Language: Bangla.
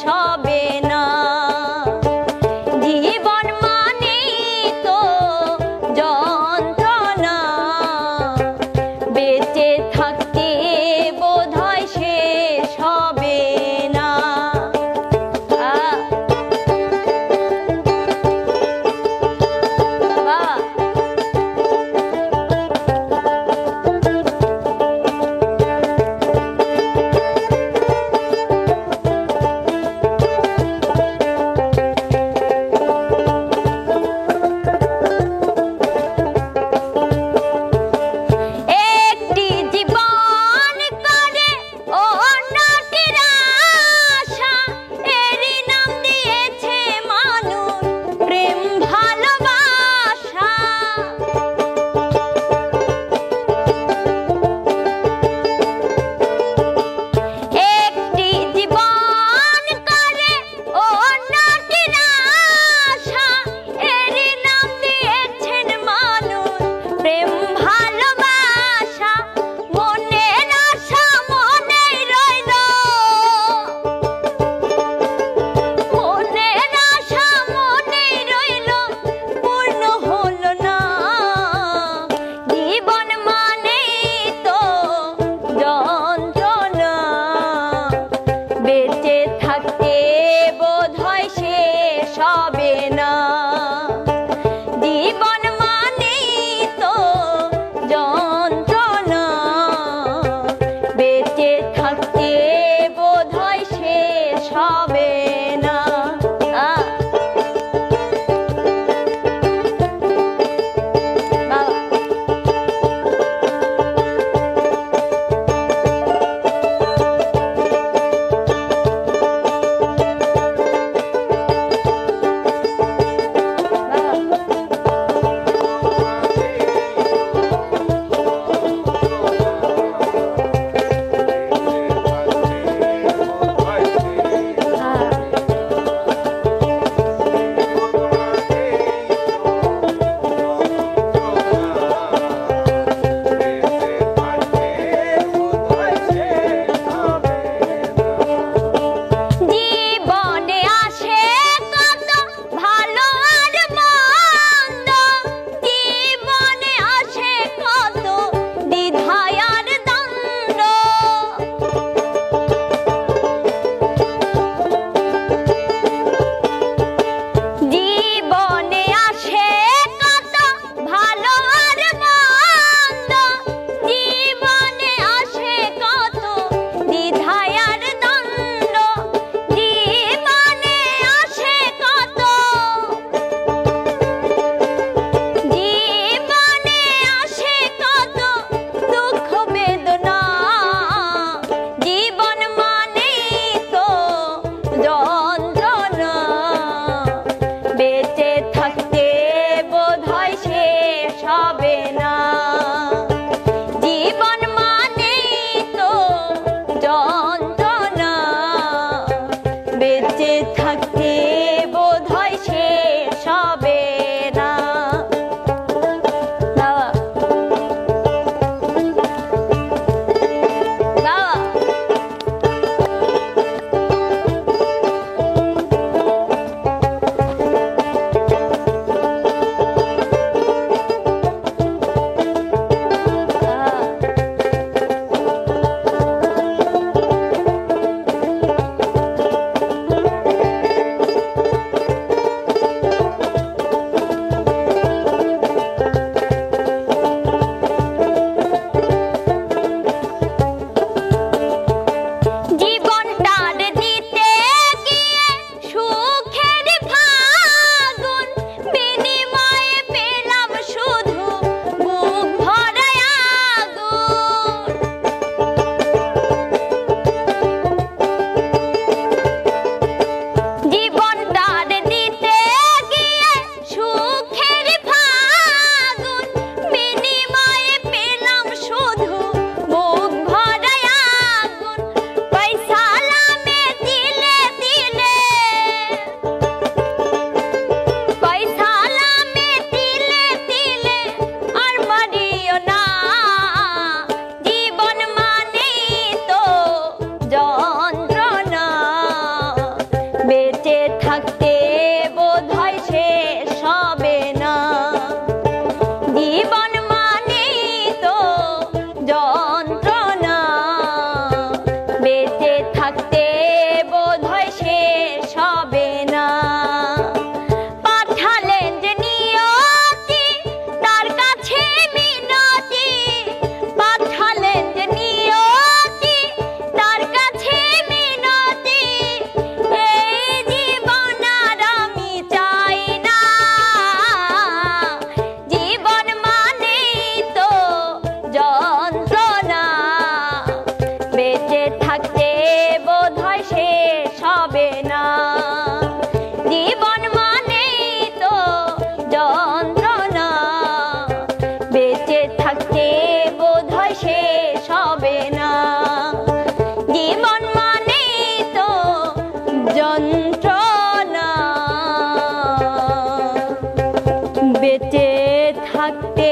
হবে না। জীবন মানেই তো যন্ত্রণা, বেঁচে থাকতে বোধহয় শেষ হবে না। বেঁচে থাকতে বোধহয় শেষ হবে না। জীবন মানেই তো যন্ত্রণা, বেঁচে থাকতে বোধহয় শেষ হবে না। বেঁচে থাকতে বোধহয় শেষ হবে না। জীবন মানেই তো যন্ত্রণা, বেঁচে থাকতে বোধহয় শেষ হবে না। বেঁচে থাকতে বোধহয় শেষ হবে না জীবন মানেই তো যন্ত্রণা বেঁচে থাকতে বোধহয় শেষ হবে না পাঠালেন যে নিয়তি তার কাছে মিনতি পাঠালেন যে নিয়তি তার কাছে মিনতি এই জীবন আর আমি চাই না জীবন মানেই তো যন্ত্রণা বেঁচে থাকতে বোধহয় শেষ হবে না জীবন মানেই তো যন্ত্রণা বেঁচে থাকতে বোধহয় শেষ হবে না জীবন মানেই তো যন্ত্রণা বেঁচে থাকতে